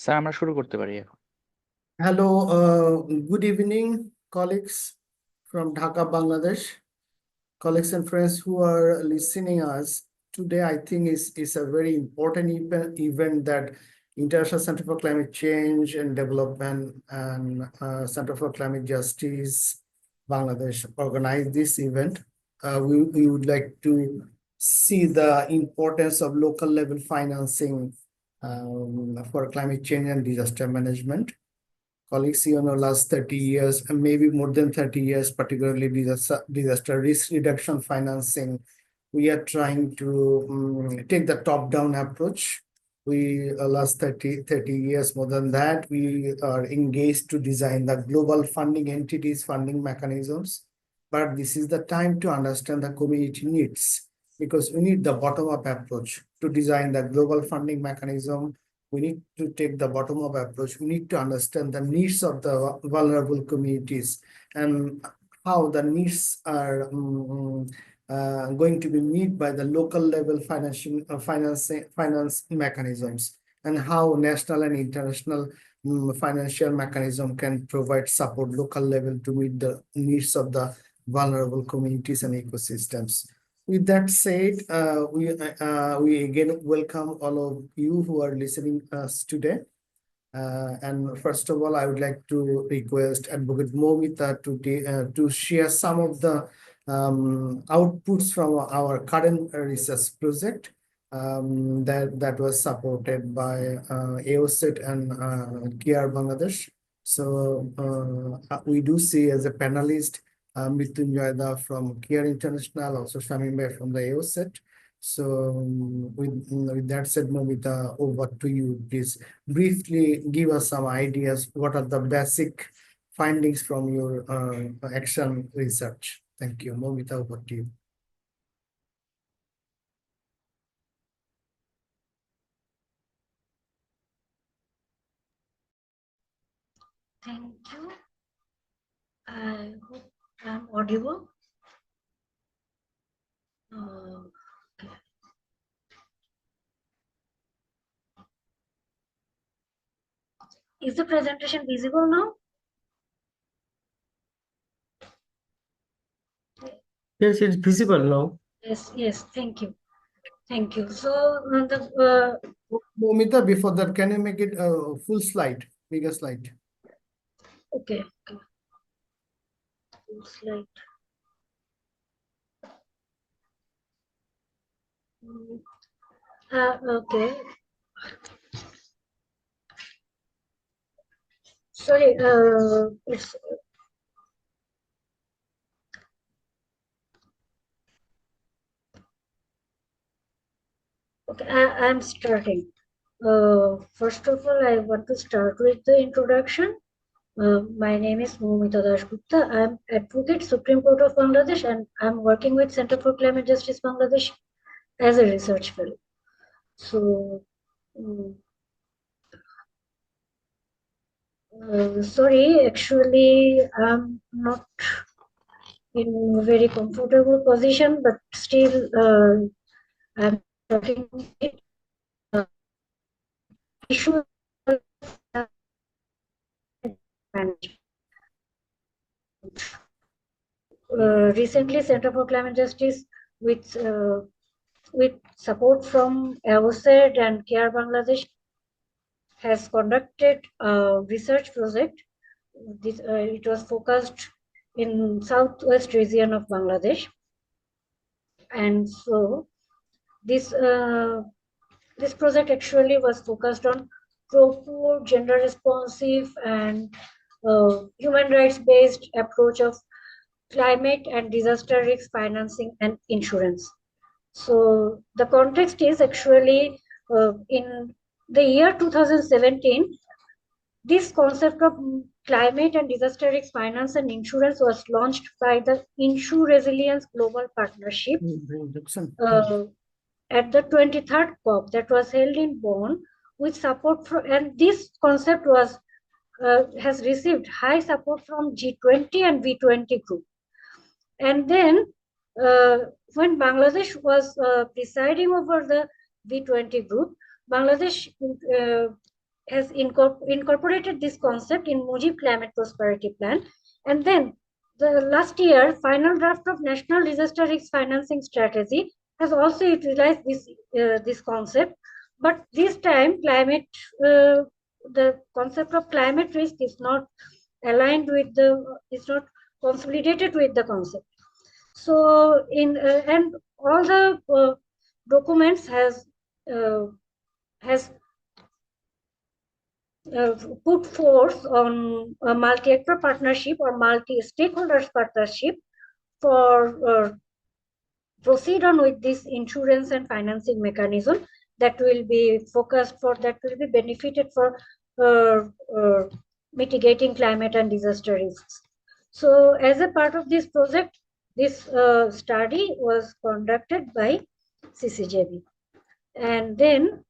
Sir আমরা শুরু করতে পারি এখন। Hello, good evening, colleagues from Dhaka, Bangladesh. Colleagues and friends who are listening us today, I think is a very important event that International Center for Climate Change and Development and Center for Climate Justice, Bangladesh organized this event. We would like to see the importance of local level financing for climate change and disaster management. Colleagues, last 30 years and maybe more than 30 years, particularly disaster risk reduction financing, we are trying to take the top-down approach. We last 30 years, more than that, we are engaged to design the global funding entities, funding mechanisms. But this is the time to understand the community needs, because we need the bottom-up approach to design the global funding mechanism. We need to take the bottom-up approach. We need to understand the needs of the vulnerable communities and how the needs are going to be met by the local level finance mechanisms, and how national and international financial mechanism can provide support local level to meet the needs of the vulnerable communities and ecosystems. With that said, we again welcome all of you who are listening us today. And first of all, I would like to request Advocate Momita to share some of the outputs from our current research project that was supported by AOSET and Care Bangladesh. So we do see as a panelist Mrityunjay Da from Care International, also Shamim Bhai from the AOSET. So with that said, Momita, over to you. Please briefly give us some ideas. What are the basic findings from your action research? Thank you. Momita, over to you. Thank you. I hope I'm audible. Okay. Is the presentation visible now? Yes, it's visible now. Yes, thank you. Thank you. So Momita, before that, can you make it a full slide, bigger slide? Okay. Full slide. Okay. Sorry, it's okay. I'm starting. First of all, I want to start with the introduction. My name is Moumita Dasgupta. I'm advocate, Supreme Court of Bangladesh, and I'm working with Center for Climate Justice Bangladesh as a research fellow. So, sorry, actually, I'm not in a very comfortable position, but still, I'm talking issue recently Center for Climate Justice with support from AOSET and Care Bangladesh has conducted a research project. It was focused in southwest region of Bangladesh, and so this project actually was focused on proper gender responsive and human rights based approach of climate and disaster risk financing and insurance. So the context is actually in the year 2017, this concept of climate and disaster risk finance and insurance was launched by the Insure Resilience Global Partnership at the 23rd COP that was held in Bonn with support from, and this concept was has received high support from G20 and V20 group. And then when Bangladesh was presiding over the V20 group, Bangladesh has incorporated this concept in Mujib Climate Prosperity Plan. And then the last year, final draft of National Disaster Risk Financing Strategy has also utilized this concept. But this time, the concept of climate risk is not aligned with is not consolidated with the concept. So and all the documents has put forth on a multi-actor partnership or multi-stakeholders partnership for proceed on with this insurance and financing mechanism that will be benefited for mitigating climate and disaster risks. So as a part of this project, this study was conducted by CCJB. And then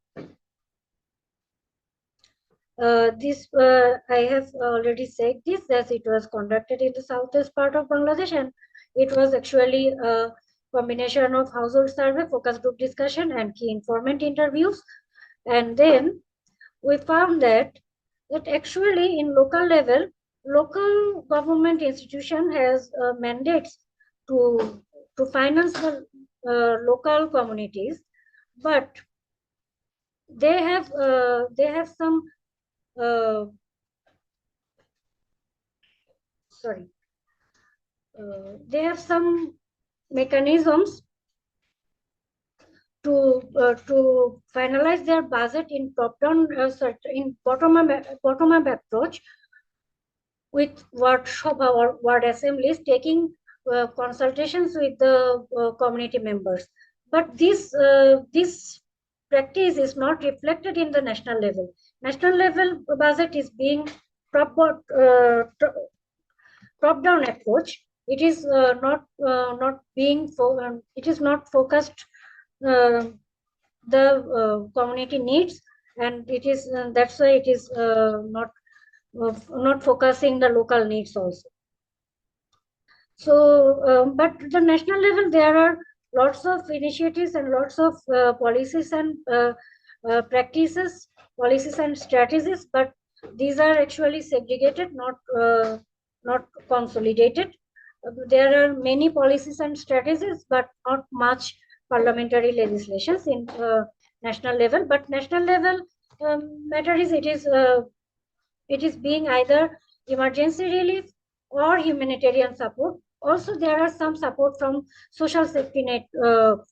I have already said this, as it was conducted in the southwest part of Bangladesh, and it was actually a combination of household survey, focus group discussion, and key informant interviews. And then we found that actually in local level, local government institution has mandates to finance the local communities, but they have some they have some mechanisms to finalize their budget in bottom-up approach with ward sabha or ward assemblies, taking consultations with the community members. But this practice is not reflected in the national level. National level budget is being top-down approach. It is not focused the community needs, and it is that's why it is not focusing the local needs also. So, but the national level, there are lots of initiatives and lots of policies and practices, policies and strategies, but these are actually segregated, not consolidated. There are many policies and strategies, but not much parliamentary legislations in national level. But national level matter is it is being either emergency relief or humanitarian support. Also, there are some support from social safety net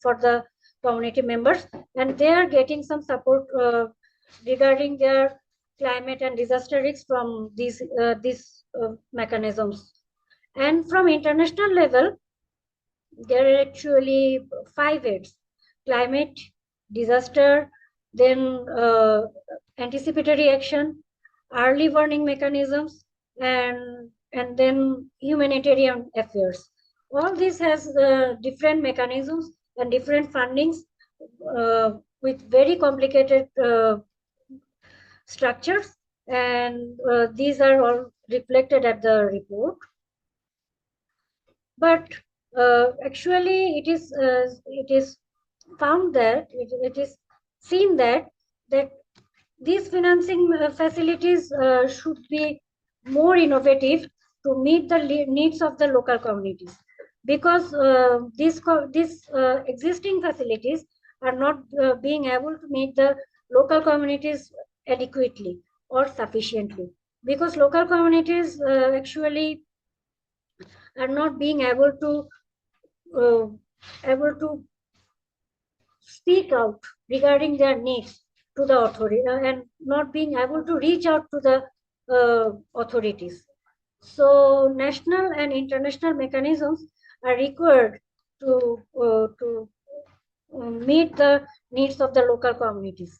for the community members, and they are getting some support regarding their climate and disaster risks from these mechanisms. And from international level, there are actually 5 aids: climate, disaster, then anticipatory action, early warning mechanisms, and then humanitarian affairs. All this has different mechanisms and different fundings with very complicated structures, and these are all reflected at the report. But actually, it is found that it is seen that these financing facilities should be more innovative to meet the needs of the local communities, because these existing facilities are not being able to meet the local communities adequately or sufficiently, because local communities actually are not being able to speak out regarding their needs to the authority and not being able to reach out to the authorities. So national and international mechanisms are required to meet the needs of the local communities.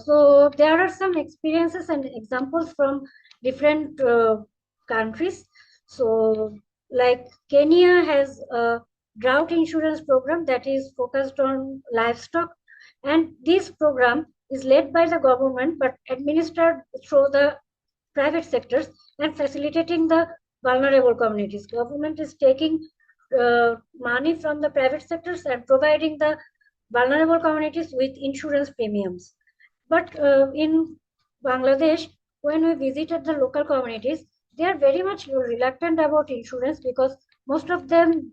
So there are some experiences and examples from different countries. So like Kenya has a drought insurance program that is focused on livestock, and this program is led by the government but administered through the private sectors, and facilitating the vulnerable communities. Government is taking money from the private sectors and providing the vulnerable communities with insurance premiums. But in Bangladesh, when we visited the local communities, they are very much reluctant about insurance because most of them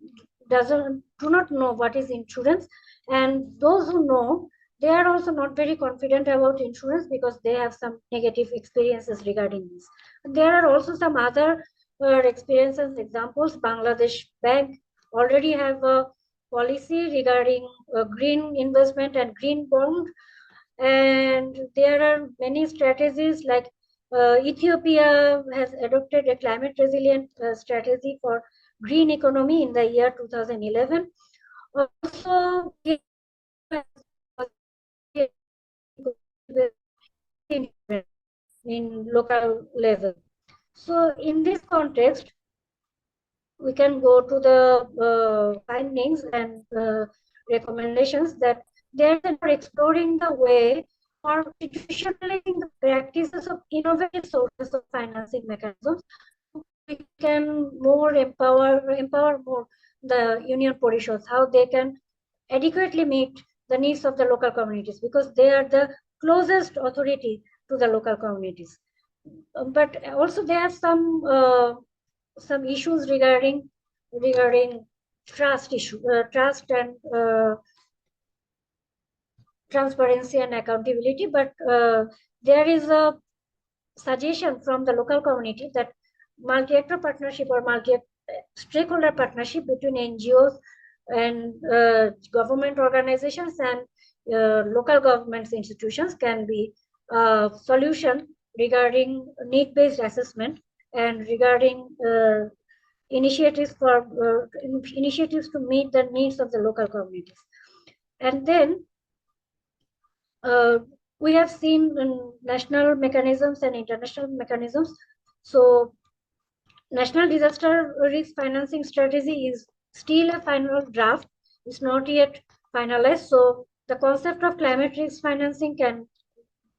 do not know what is insurance, and those who know, they are also not very confident about insurance because they have some negative experiences regarding this. There are also some other experiences, examples. Bangladesh Bank already have a policy regarding green investment and green bond, and there are many strategies like Ethiopia has adopted a climate resilient strategy for green economy in the year 2011. Also, in local level. So in this context, we can go to the findings and recommendations that they are exploring the way for institutionalizing the practices of innovative sources of financing mechanisms. We can more empower more the union parishads, how they can adequately meet the needs of the local communities because they are the closest authority to the local communities. But also there are some issues regarding trust and transparency and accountability. But there is a suggestion from the local community that multi-actor partnership or multi-stakeholder partnership between NGOs and government organizations and local government institutions can be a solution regarding need-based assessment and regarding initiatives to meet the needs of the local communities. And then we have seen national mechanisms and international mechanisms. So national disaster risk financing strategy is still a final draft. It's not yet finalized. So the concept of climate risk financing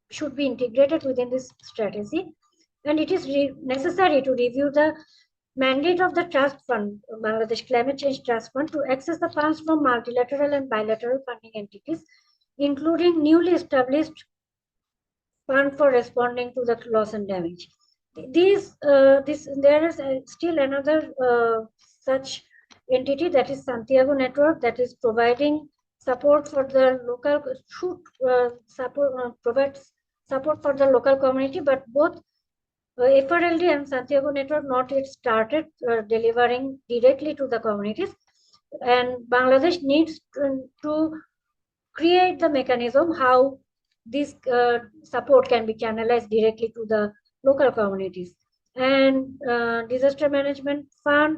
should be integrated within this strategy. And it is necessary to review the mandate of the trust fund, Bangladesh Climate Change Trust Fund, to access the funds from multilateral and bilateral funding entities, including newly established fund for responding to the loss and damage. There is still another such entity, that is Santiago Network, that is providing support for the local, provides support for the local community, but both FRLD and Santiago Network not yet started delivering directly to the communities, and Bangladesh needs to create the mechanism how this support can be channelized directly to the local communities. And disaster management fund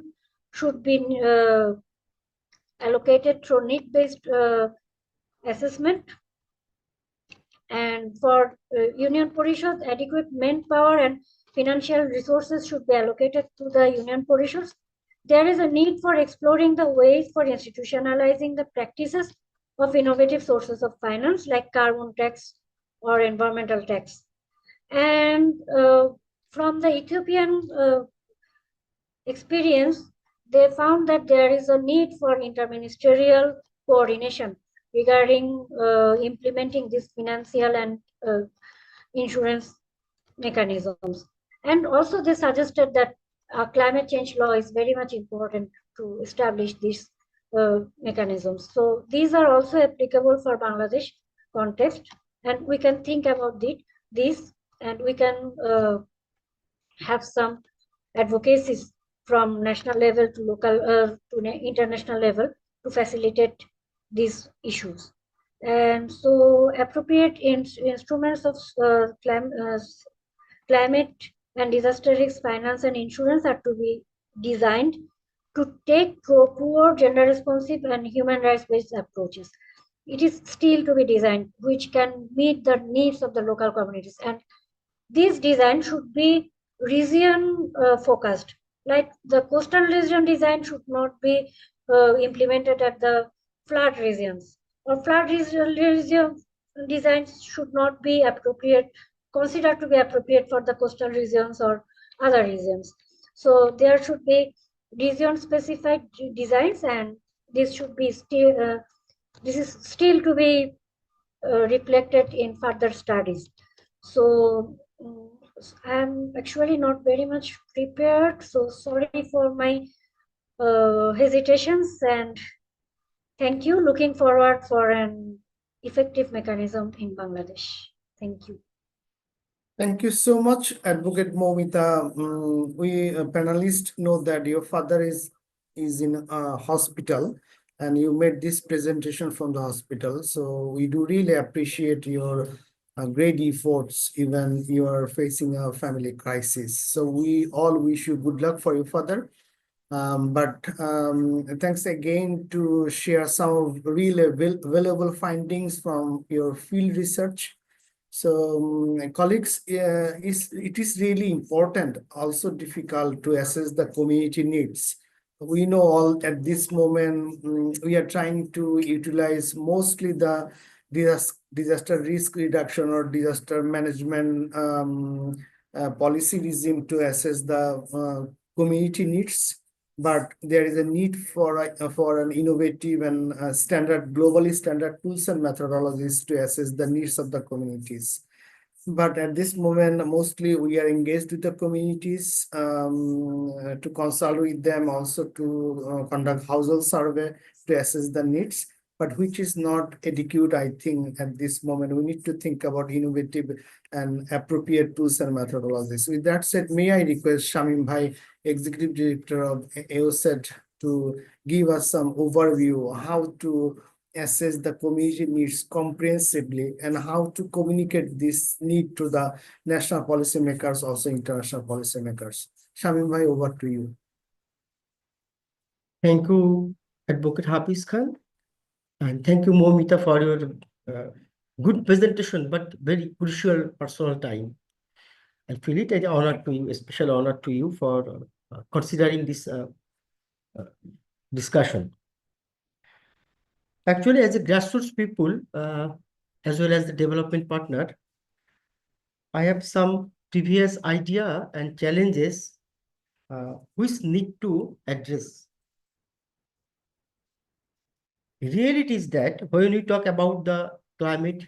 should be allocated through need-based assessment. And for union parishads, adequate manpower and financial resources should be allocated to the union parishads. There is a need for exploring the ways for institutionalizing the practices of innovative sources of finance like carbon tax or environmental tax. And from the Ethiopian experience, they found that there is a need for interministerial coordination regarding implementing these financial and insurance mechanisms. And also they suggested that climate change law is very much important to establish these mechanisms. So these are also applicable for Bangladesh context, and we can think about this, and we can have some advocacies from national level to local to international level to facilitate these issues. And so appropriate instruments of climate and disaster risk finance and insurance are to be designed to take poor, gender responsive and human rights based approaches. It is still to be designed which can meet the needs of the local communities, and this design should be region focused. Like the coastal region design should not be implemented at the flood regions, or flood region designs should not be considered to be appropriate for the coastal regions or other regions. So there should be region-specific designs, and this should be still this is still to be reflected in further studies. So I'm actually not very much prepared. So sorry for my hesitations, and thank you. Looking forward for an effective mechanism in Bangladesh. Thank you. Thank you so much, Advocate Momita. We panelists know that your father is in a hospital, and you made this presentation from the hospital. So we do really appreciate your great efforts, even you are facing a family crisis. So we all wish you good luck for your father. But thanks again to share some of really valuable findings from your field research. So, colleagues, it is really important, also difficult to assess the community needs. We know all at this moment, we are trying to utilize mostly the disaster risk reduction or disaster management policy regime to assess the community needs. But there is a need for an innovative and globally standard tools and methodologies to assess the needs of the communities. But at this moment, mostly we are engaged with the communities to consult with them, also to conduct household survey to assess the needs, but which is not adequate, I think, at this moment. We need to think about innovative and appropriate tools and methodologies. With that said, may I request Shamim Bhai, Executive Director of AOSET, to give us some overview how to assess the community needs comprehensively and how to communicate this need to the national policymakers, also international policymakers. Shamim Bhai, over to you. Thank you, Advocate Hafiz Khan, and thank you, Momita, for your good presentation, but very crucial personal time. I feel it an honor to you, a special honor to you for considering this discussion. Actually, as a grassroots people, as well as the development partner, I have some previous idea and challenges which need to address. Reality is that when we talk about the climate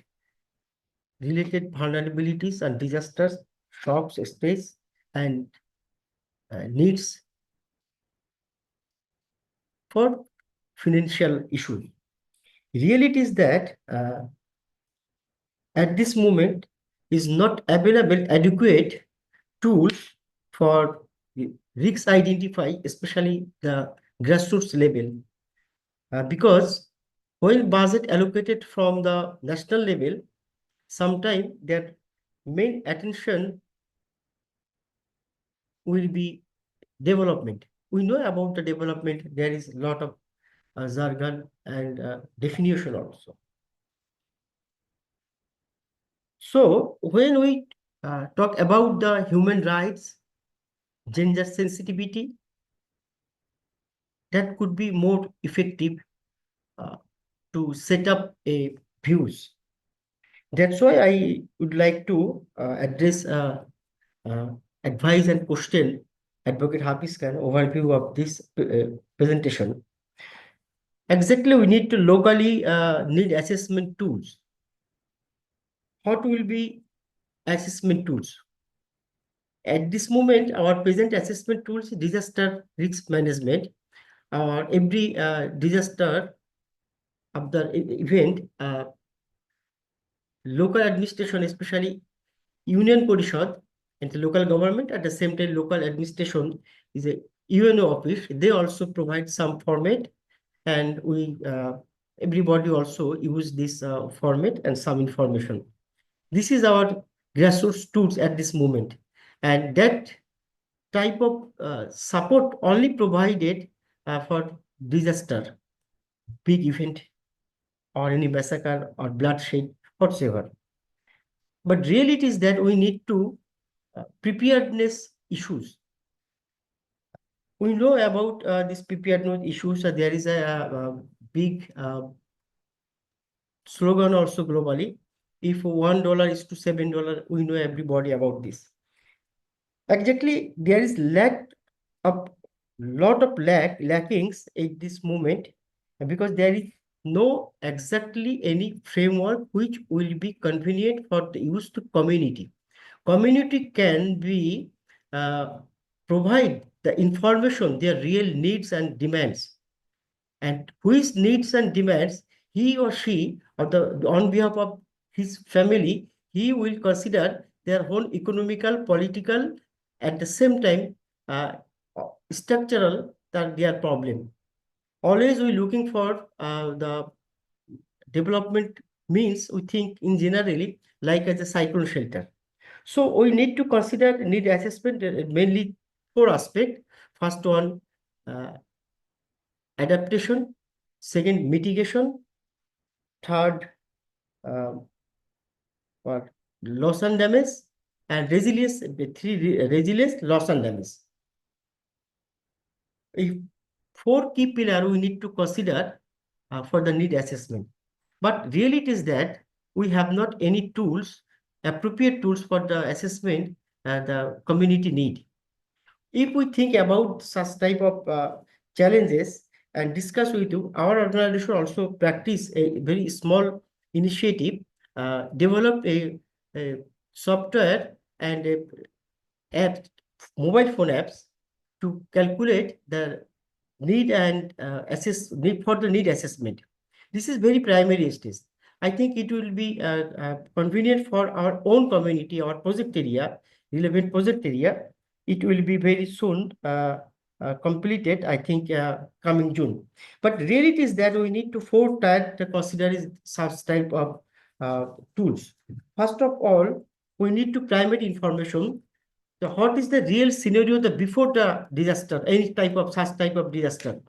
related vulnerabilities and disasters, shocks, stress, and needs for financial issues. Reality is that at this moment is not available adequate tools for risk identify, especially the grassroots level, because when budget allocated from the national level, sometimes their main attention will be development. We know about the development, there is a lot of jargon and definition also. So when we talk about the human rights, gender sensitivity, that could be more effective to set up a views. That's why I would like to address advise and question Advocate Hafiz Khan overview of this presentation. Exactly, we need to locally need assessment tools. What will be assessment tools? At this moment, our present assessment tools is disaster risk management. Every disaster of the event, local administration, especially union porishad and the local government, at the same time local administration is a UNO office. They also provide some format, and we everybody also use this format and some information. This is our grassroots tools at this moment, and that type of support only provided for disaster, big event, or any massacre or bloodshed whatsoever. But reality is that we need to preparedness issues. We know about this preparedness issues. There is a big slogan also globally. If $1 is to $7, we know everybody about this. Exactly, there is a lot of lackings in this moment, because there is no exactly any framework which will be convenient for the use to community. Community can be provide the information, their real needs and demands, and which needs and demands he or she, or the on behalf of his family, he will consider their own economical, political, at the same time uh, structural, that their problem. Always we looking for the development means, we think in generally like as a cyclone shelter. So we need to consider need assessment mainly four aspects. First one, uh, adaptation. Second, mitigation. Third, what, loss and damage. And resilience. Resilience, loss and damage. If four key pillars we need to consider for the need assessment. But reality is that we have not any tools, appropriate tools for the assessment the community need. If we think about such type of challenges and discuss with you, our organization also practice a very small initiative, develop a software and a app, mobile phone apps, to calculate the need and need for the need assessment. This is very primary stage. I think it will be convenient for our own community, our project area, relevant project area. It will be very soon completed, I think, coming June. But reality is that we need to consider such type of tools. First of all, we need to primary information. So what is the real scenario before the disaster, any type of such type of disaster?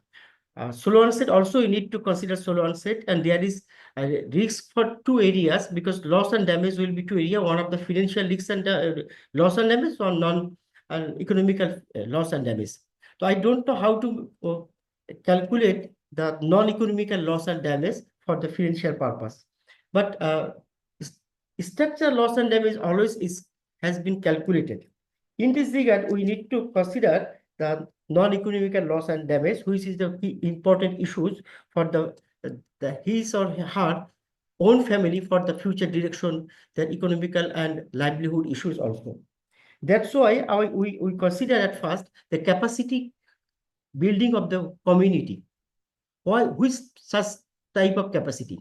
Solo onset also you need to consider solo onset, and there is a risk for two areas, because loss and damage will be two areas. One of the financial risks and loss and damage, or non economical loss and damage. So I don't know how to calculate the non-economical loss and damage for the financial purpose, but structural loss and damage always has been calculated. In this regard, we need to consider the non-economical loss and damage, which is the key important issues for the his or her own family for the future direction, their economical and livelihood issues also. That's why we consider at first the capacity building of the community. Why, which such type of capacity?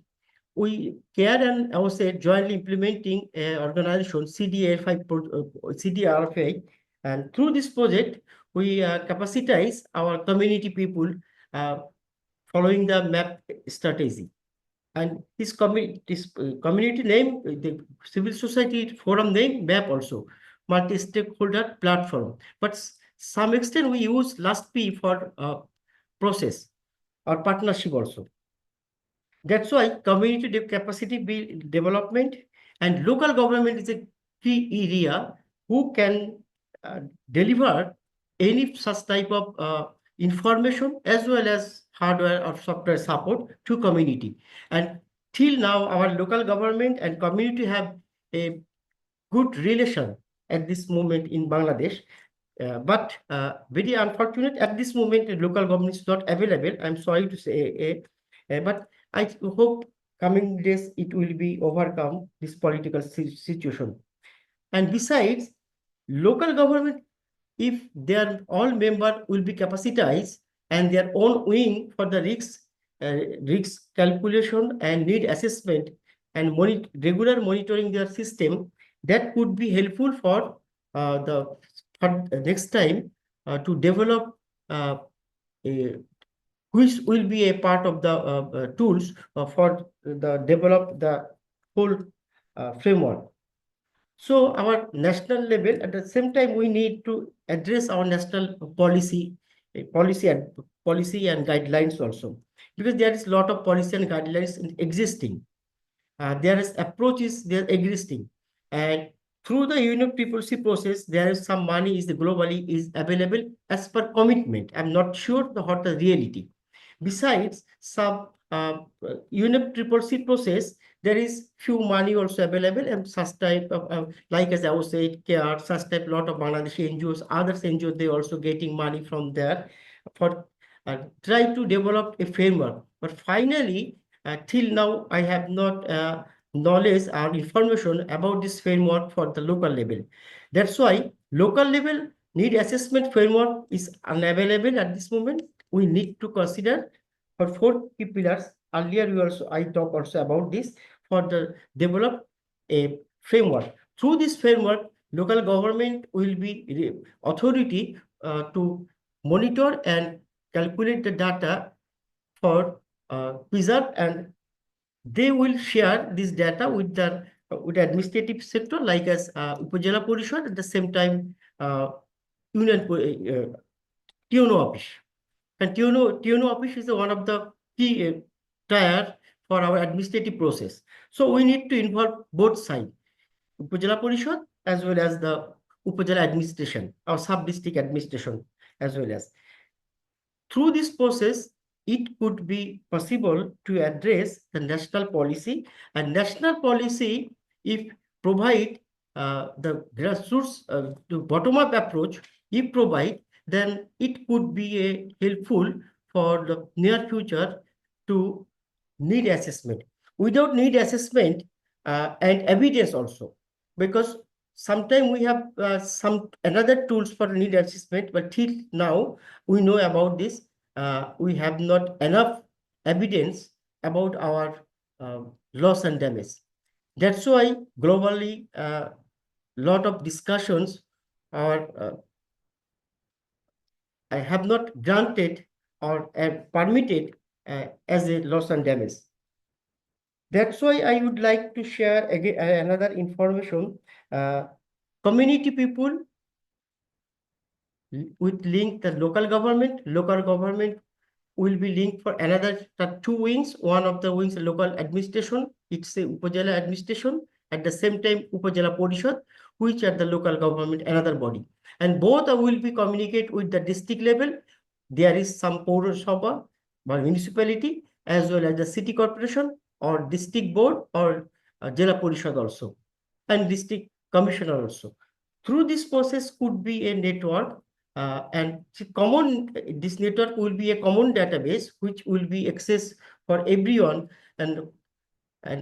We care and I would say jointly implementing a organization CDRFI, and through this project we capacitize our community people following the MAP strategy. And this community name, the civil society forum name, MAP also, multi-stakeholder platform. But some extent we use last P for process or partnership also. That's why community capacity development and local government is a key area who can deliver any such type of information as well as hardware or software support to community. And till now, our local government and community have a good relation at this moment in Bangladesh. But very unfortunate at this moment, the local government is not available. I'm sorry to say, but I hope coming days it will be overcome this political situation. And besides, local government, if their all member will be capacitized and their own wing for the risk calculation and need assessment and regular monitoring their system, that could be helpful for next time to develop which will be a part of the tools for the develop the whole framework. So our national level, at the same time, we need to address our national policy and guidelines also, because there is a lot of policy and guidelines existing. There is approaches they are existing, and through the UNFCCC process, there is some money is globally is available as per commitment. I'm not sure what the reality. Besides, some UNFCCC process, there is few money also available, and such type of, like as I was saying, care, such type lot of Bangladeshi NGOs, other NGOs, they also getting money from there for try to develop a framework. But finally, till now, I have not knowledge or information about this framework for the local level. That's why local level need assessment framework is unavailable at this moment. We need to consider for 4 key pillars. Earlier, I talked also about this for the develop a framework. Through this framework, local government will be authority to monitor and calculate the data for preserve, and they will share this data with the administrative sector, like as Upajela Porishad, at the same time Union TUNO office. And TUNO office is one of the key tier for our administrative process. So we need to involve both sides, Upajela Porishad as well as the Upajela administration or sub-district administration as well as. Through this process, it could be possible to address the national policy, and national policy, if provide the grassroots to bottom-up approach, if provide, then it could be a helpful for the near future to need assessment. Without need assessment and evidence also, because sometimes we have some another tools for need assessment, but till now we know about this. We have not enough evidence about our loss and damage. That's why globally, lot of discussions are I have not granted or permitted as a loss and damage. That's why I would like to share again another information. Community people with link the local government will be linked for another 2 wings. One of the wings local administration, it's a Upajala administration, at the same time Upajala Porishad, which are the local government, another body. And both will be communicate with the district level. There is some Paura Sabha or municipality as well as the city corporation or district board or Jela Porishad also, and district commissioner also. Through this process could be a network, and this network will be a common database which will be accessed for everyone, and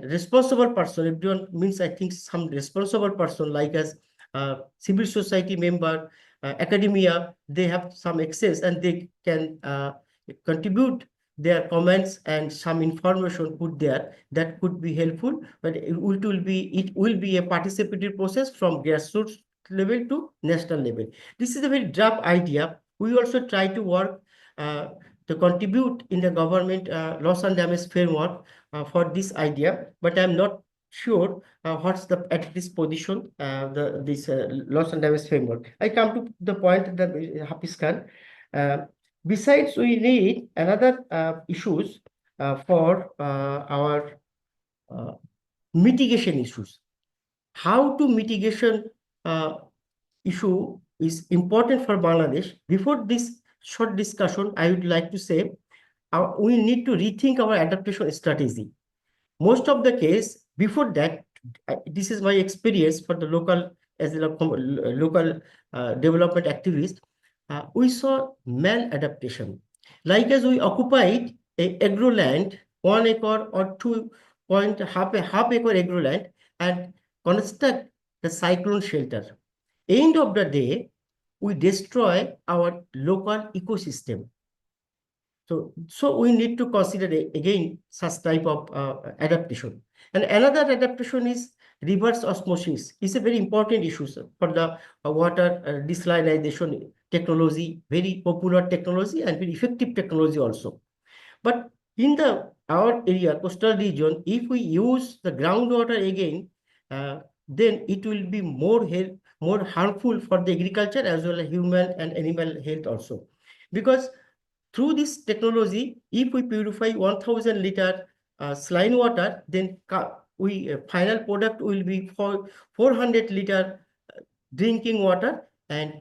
responsible person. Everyone means, I think, some responsible person like as civil society member, academia, they have some access and they can contribute their comments and some information put there that could be helpful. But it will be a participatory process from grassroots level to national level. This is a very draft idea. We also try to work to contribute in the government loss and damage framework for this idea, but I'm not sure what's the at this position this loss and damage framework. I come to the point that Hafiz Khan. Besides, we need another issues for our mitigation issues. How to mitigation issue is important for Bangladesh. Before this short discussion, I would like to say we need to rethink our adaptation strategy. Most of the case, before that, this is my experience for the local as a local development activist. We saw maladaptation. Like as we occupied a agro land, 1 acre or 2.5 acre agro land, and construct the cyclone shelter. End of the day, we destroy our local ecosystem. So we need to consider again such type of adaptation. And another adaptation is reverse osmosis. It's a very important issue, sir, for the water desalination technology, very popular technology and very effective technology also. But in our area, coastal region, if we use the groundwater again, then it will be more harmful for the agriculture as well as human and animal health also. Because through this technology, if we purify 1000 liter saline water, then final product will be 400 liter drinking water, and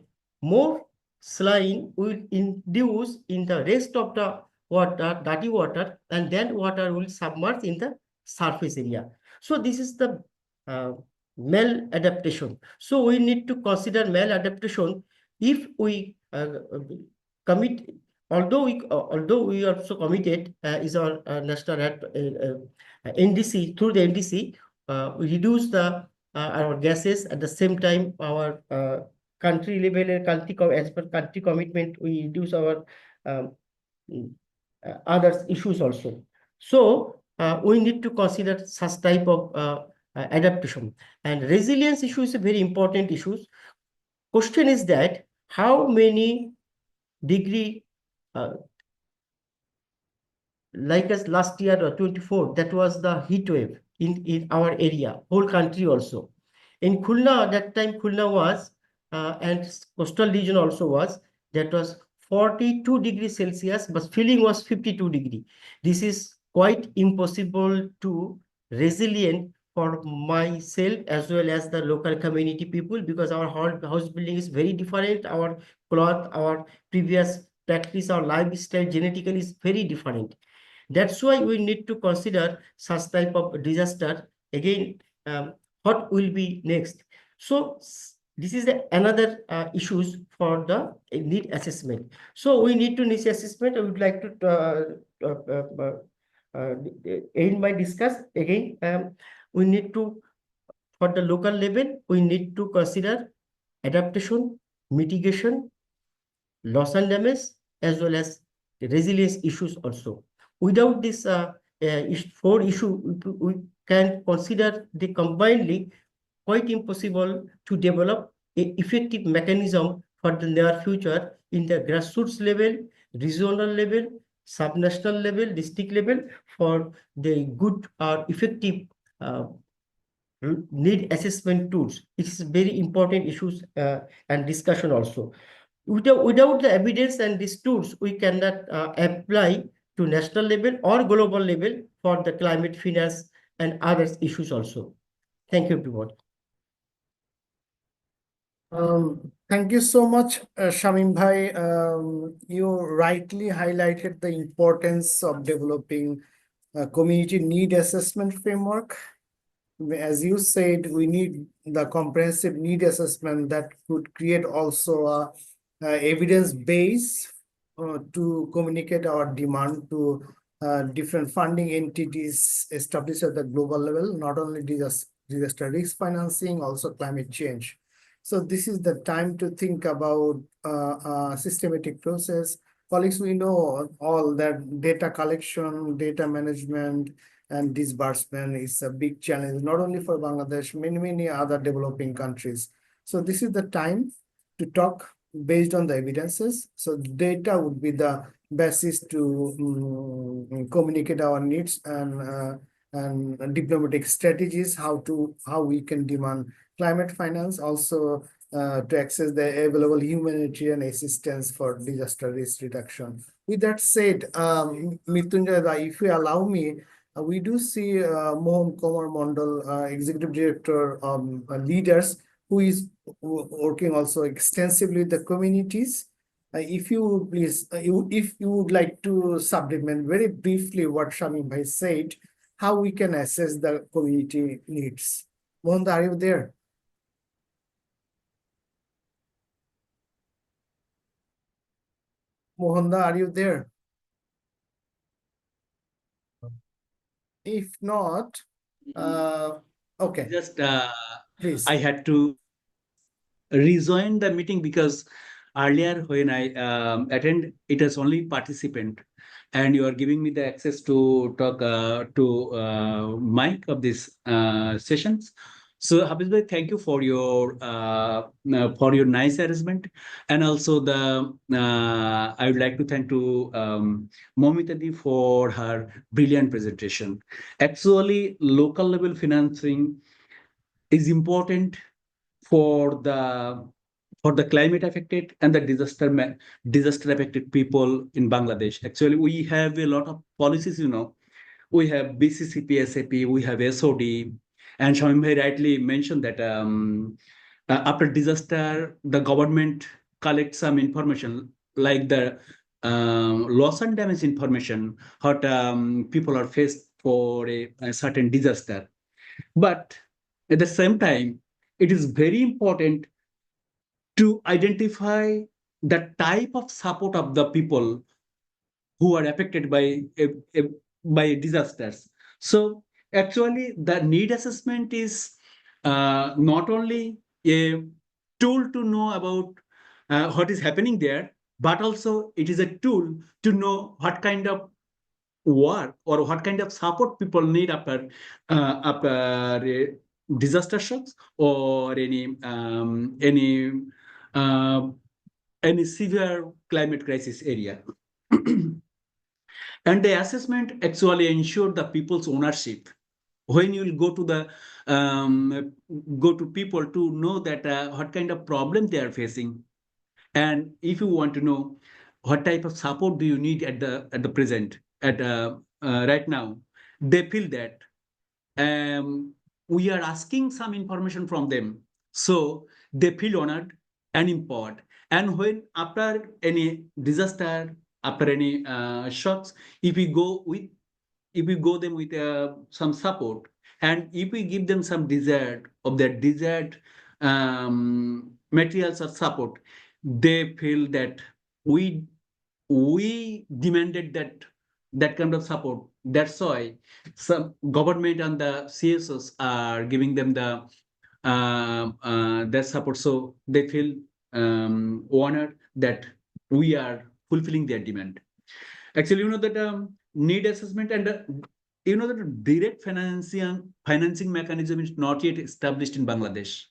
more saline will induce in the rest of the water, dirty water, and then water will submerge in the surface area. So this is the maladaptation. So we need to consider maladaptation if we commit. Although we also committed is our national NDC. Through the NDC, we reduce the our gases. At the same time, our country level as per country commitment, we reduce our um, other issues also. So we need to consider such type of adaptation, and resilience issue is a very important issue. Question is that how many degree like as last year or 24, that was the heat wave in our area, whole country also. In Khulna, that time Khulna was, and coastal region also was, that was 42 degrees Celsius, but feeling was 52 degree. This is quite impossible to resilient for myself as well as the local community people, because our house building is very different. Our cloth, our previous practice, our lifestyle genetically is very different. That's why we need to consider such type of disaster. Again, what will be next? So this is another issues for the need assessment. So we need to need assessment. I would like to end my discuss again. We need to, for the local level, we need to consider adaptation, mitigation, loss and damage, as well as resilience issues also. Without this four issue, we can consider the combinedly quite impossible to develop an effective mechanism for the near future in the grassroots level, regional level, subnational level, district level, for the good or effective need assessment tools. It is very important issues and discussion also. Without the evidence and these tools, we cannot apply to national level or global level for the climate finance and other issues also. Thank you, everyone. Thank you so much, Shamim Bhai. You rightly highlighted the importance of developing a community need assessment framework. As you said, we need the comprehensive need assessment that could create also a evidence base to communicate our demand to different funding entities established at the global level, not only disaster risk financing, also climate change. So this is the time to think about systematic process. Colleagues, we know all that data collection, data management, and disbursement is a big challenge, not only for Bangladesh, many other developing countries. So this is the time to talk based on the evidences. So data would be the basis to communicate our needs and diplomatic strategies, how we can demand climate finance, also to access the available humanitarian assistance for disaster risk reduction. With that said, Mrityunjay, if you allow me, we do see Mohan Kumar Mondal, Executive Director Leaders, who is working also extensively with the communities. If you please, if you would like to supplement very briefly what Shamim Bhai said, how we can assess the community needs. Mohan, are you there? Mohanda, are you there? If not, okay, Just please. I had to rejoin the meeting because earlier when I attend, it was only participant, and you are giving me the access to talk to mic of these sessions. So Hafiz bhai, thank you for your nice arrangement, and also the I would like to thank to Momita Di for her brilliant presentation. Actually, local level financing is important for the climate affected and the disaster affected people in Bangladesh. Actually, we have a lot of policies, we have BCCP, SAP, we have SOD, and Shamim Bhai rightly mentioned that after disaster, the government collects some information like the loss and damage information, what people are faced for a certain disaster. But at the same time, it is very important to identify the type of support of the people who are affected by disasters. So actually, the need assessment is not only a tool to know about what is happening there, but also it is a tool to know what kind of work or what kind of support people need after disaster shocks or uh, any severe climate crisis area. And the assessment actually ensure the people's ownership. When you will go to people to know that what kind of problem they are facing, and if you want to know what type of support do you need at the present at right now, they feel that we are asking some information from them, so they feel honored and empowered. And when after any disaster, after any shocks, if we go them with some support, and if we give them some desired materials or support, they feel that we demanded that kind of support. That's why some government and the CSOs are giving them their support, so they feel honored that we are fulfilling their demand. Actually, you know that need assessment and you know that direct financing mechanism is not yet established in Bangladesh.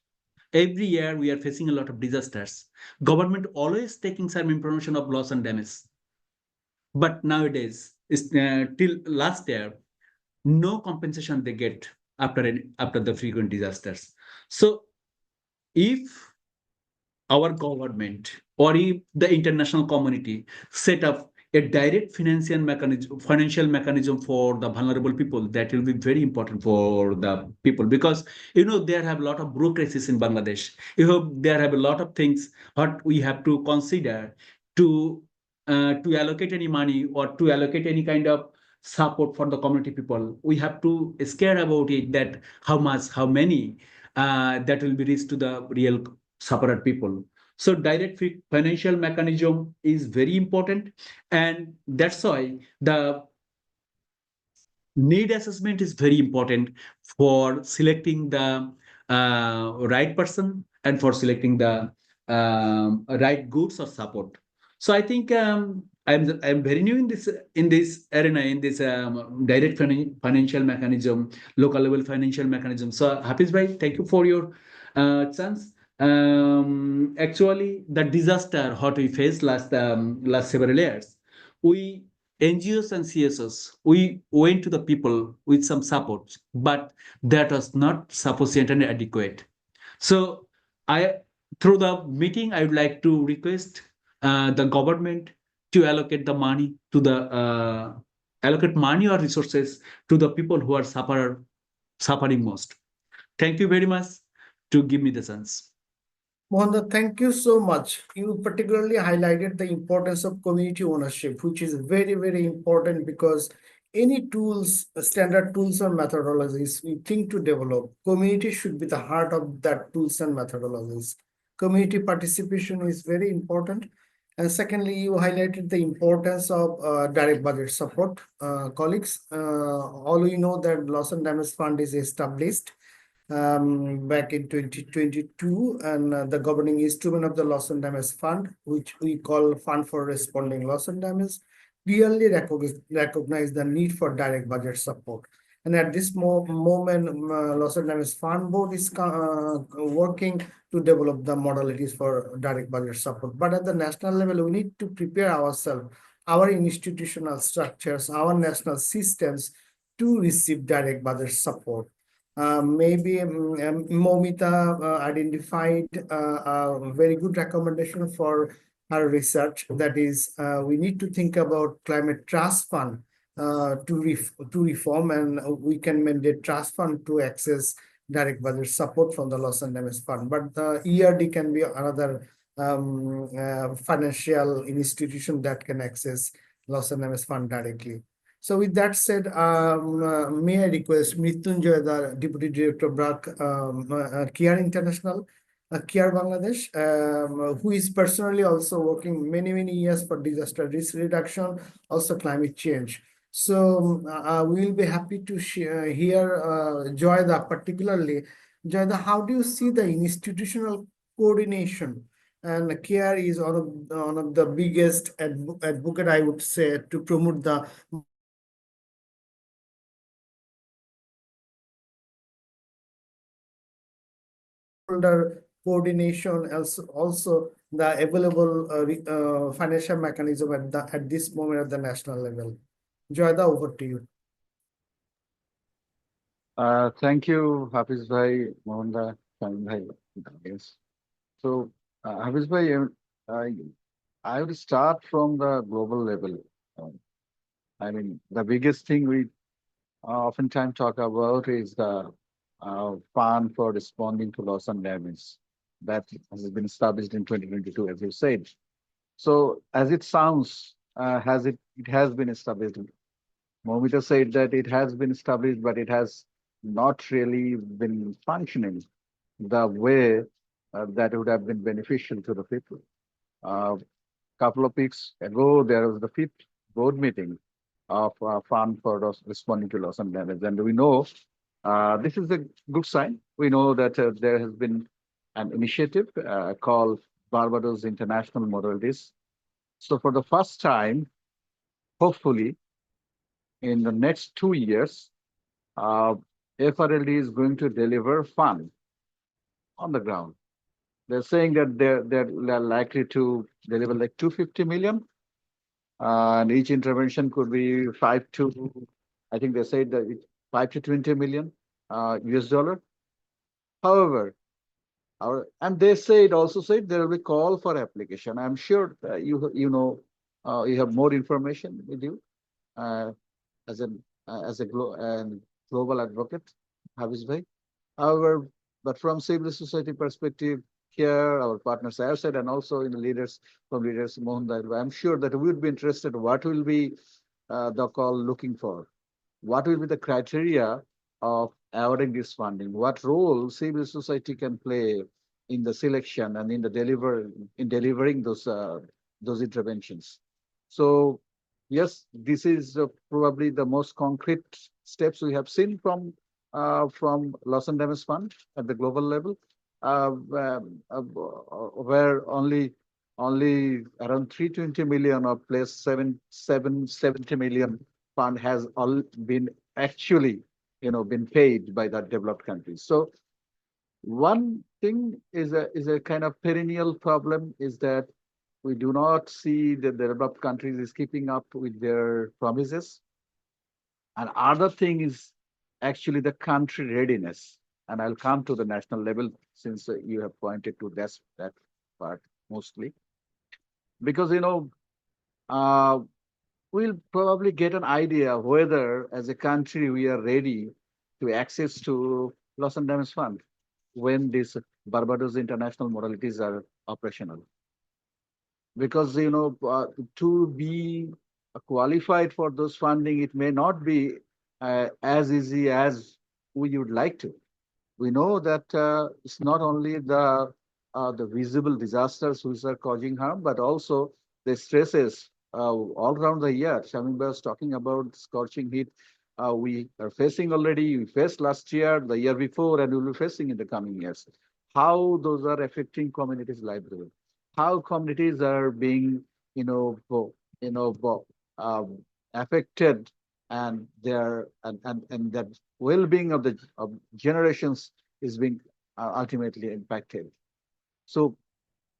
Every year we are facing a lot of disasters. Government always taking some information of loss and damage. But nowadays, till last year, no compensation they get after the frequent disasters. So if our government or if the international community set up a direct financial mechanism for the vulnerable people, that will be very important for the people, because there have a lot of bureaucracies in Bangladesh. There have a lot of things what we have to consider to allocate any money or to allocate any kind of support for the community people. We have to scare about it, that how much, how many that will be reached to the real sufferer people. So direct financial mechanism is very important, and that's why the need assessment is very important for selecting the right person and for selecting the right goods or support. So I think I'm very new in this arena, in this direct financial mechanism, local level financial mechanism. So Hafiz bhai, thank you for your chance. Actually, the disaster what we faced last several years, we NGOs and CSOs, we went to the people with some support, but that was not sufficient and adequate. So through the meeting, I would like to request the government to allocate the money to allocate money or resources to the people who are suffering most. Thank you very much to give me the chance. Mohandas, thank you so much. You particularly highlighted the importance of community ownership, which is very, very important, because any tools, standard tools or methodologies we think to develop, community should be the heart of that tools and methodologies. Community participation is very important. And secondly, you highlighted the importance of direct budget support. Colleagues, all we know that Loss and Damage Fund is established back in 2022, and the governing instrument of the Loss and Damage Fund, which we call Fund for Responding Loss and Damage, clearly recognize the need for direct budget support. And at this moment, Loss and Damage Fund Board is working to develop the modalities for direct budget support. But at the national level, we need to prepare ourselves, our institutional structures, our national systems to receive direct budget support. Maybe Momita identified a very good recommendation for her research. That is, we need to think about climate trust fund to reform, and we can mandate trust fund to access direct budget support from the Loss and Damage Fund. But the ERD can be another financial institution that can access loss and damage fund directly. So with that said, may I request Mrityunjoy, the Deputy Director, BRAC, CARE International, CARE Bangladesh, who is personally also working many years for disaster risk reduction, also climate change. So we will be happy to hear Joyda, particularly. Joyda, how do you see the institutional coordination? And CARE is one of the biggest advocate, I would say, to promote the coordination, also the available financial mechanism at this moment at the national level. Joyda, over to you. Thank you, Hafiz Bhai, Mohanda, Shamim Bhai. Yes. So, Hafiz Bhai, I will start from the global level. I mean, the biggest thing we oftentimes talk about is the fund for responding to loss and damage that has been established in 2022, as you said. So, as it sounds, it has been established. Momita said that it has been established, but it has not really been functioning the way that would have been beneficial to the people. Couple of weeks ago, there was the fifth board meeting of Fund for Responding to Loss and Damage. And we know this is a good sign. We know that there has been an initiative called Barbados International Modalities. So for the first time, hopefully, in the next 2 years, FRLD is going to deliver fund on the ground. They're saying that they're likely to deliver like 250 million, and each intervention could be I think they said that it's 5 to 20 million US dollar. However, and they also said there will be call for application. I'm sure you know you have more information with you as a global advocate, Hafiz Bhai. However, but from civil society perspective, here our partners have said, and also in the leaders Mohan, I'm sure that we would be interested. What will be the call looking for? What will be the criteria of awarding this funding? What role civil society can play in the selection and in delivering those interventions? So yes, this is probably the most concrete steps we have seen from loss and damage fund at the global level, where only around 320 million or plus 770 million fund has all been actually been paid by the developed countries. So one thing is a kind of perennial problem is that we do not see the developed countries is keeping up with their promises. And other thing is actually the country readiness. And I'll come to the national level since you have pointed to that part mostly. Because, we'll probably get an idea whether as a country we are ready to access to loss and damage fund when these Barbados international modalities are operational. Because, to be qualified for those funding, it may not be as easy as we would like to. We know that it's not only the visible disasters which are causing harm, but also the stresses all around the year. Shamim was talking about scorching heat. We are facing already. We faced last year, the year before, and we will be facing in the coming years. How those are affecting communities' livelihood? How communities are being, affected, and that well-being of generations is being ultimately impacted. So,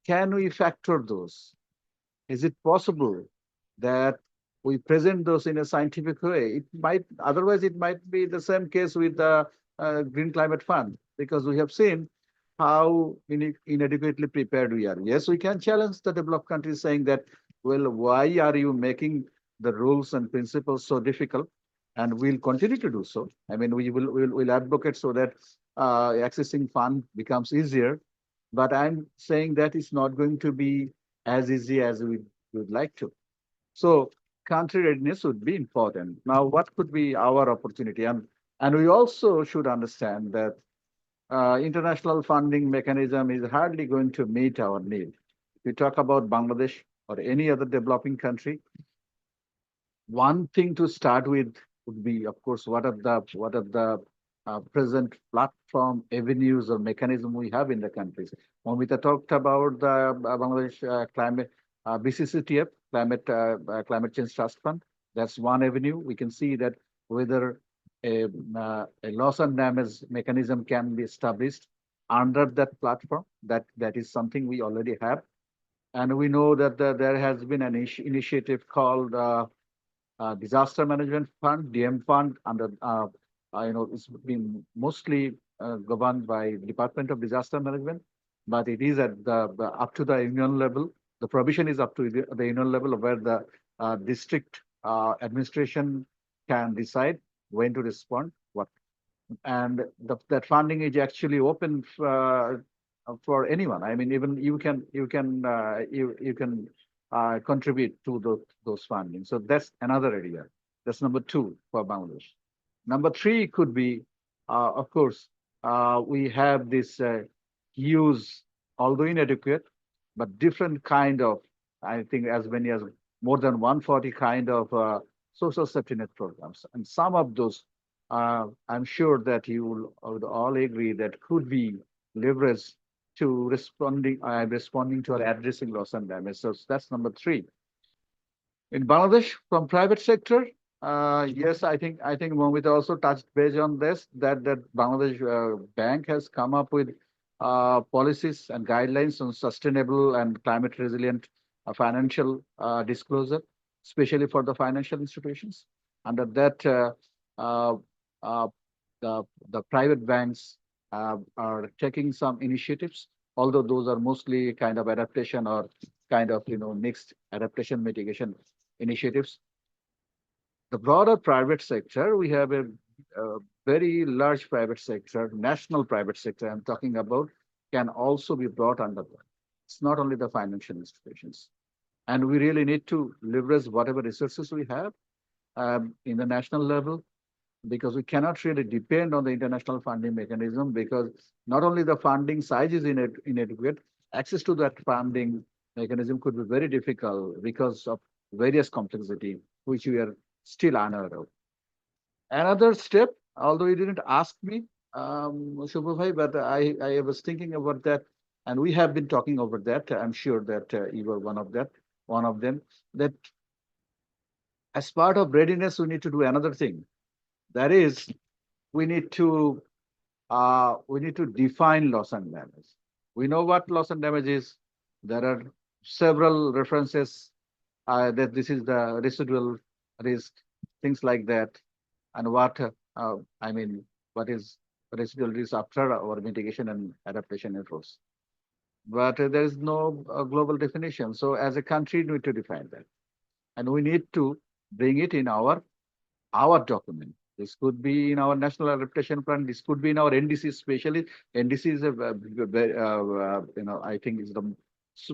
can we factor those? Is it possible that we present those in a scientific way? Otherwise it might be the same case with the Green Climate Fund, because we have seen how inadequately prepared we are. Yes, we can challenge the developed countries saying that, well, why are you making the rules and principles so difficult? And we'll continue to do so. I mean, we'll advocate so that accessing fund becomes easier. But I'm saying that it's not going to be as easy as we would like to. So country readiness would be important. Now, what could be our opportunity? And we also should understand that international funding mechanism is hardly going to meet our need. If we talk about Bangladesh or any other developing country, one thing to start with would be, of course, what are the present platform avenues or mechanism we have in the countries. Momita talked about the Bangladesh climate BCCTF, climate change trust fund. That's one avenue. We can see that whether a loss and damage mechanism can be established under that platform. That is something we already have, and we know that there has been an initiative called Disaster Management Fund, DM Fund, under it's been mostly governed by Department of Disaster Management, but it is at the up to the union level. The provision is up to the union level, where the district administration can decide when to respond, what, and that funding is actually open for anyone. I mean, even you can contribute to those funding. So that's another area. That's number two for Bangladesh. Number three could be, of course, we have this huge, although inadequate, but different kind of, I think as many as more than 140 kind of social safety net programs. And some of those, I'm sure that would all agree that could be leveraged to responding to or addressing loss and damage. So that's number three. In Bangladesh, from private sector, yes, I think Momita also touched base on this, that Bangladesh Bank has come up with policies and guidelines on sustainable and climate resilient financial disclosure, especially for the financial institutions. Under that, uh, uh, the private banks are taking some initiatives, although those are mostly kind of adaptation or kind of mixed adaptation mitigation initiatives. The broader private sector, we have a very large private sector, national private sector I'm talking about, can also be brought under that. It's not only the financial institutions. And we really need to leverage whatever resources we have in the national level, because we cannot really depend on the international funding mechanism, because not only the funding size is inadequate, access to that funding mechanism could be very difficult because of various complexity, which we are still unaware of. Another step, although you didn't ask me, Shubha, but I was thinking about that, and we have been talking over that. I'm sure that you were one of them. That as part of readiness, we need to do another thing. That is, we need to define loss and damage. We know what loss and damage is. There are several references that this is the residual risk, things like that, and what what is residual risk after our mitigation and adaptation efforts. But there is no global definition. So as a country, we need to define that, and we need to bring it in our document. This could be in our national adaptation plan. This could be in our NDC, especially. NDC is I think is the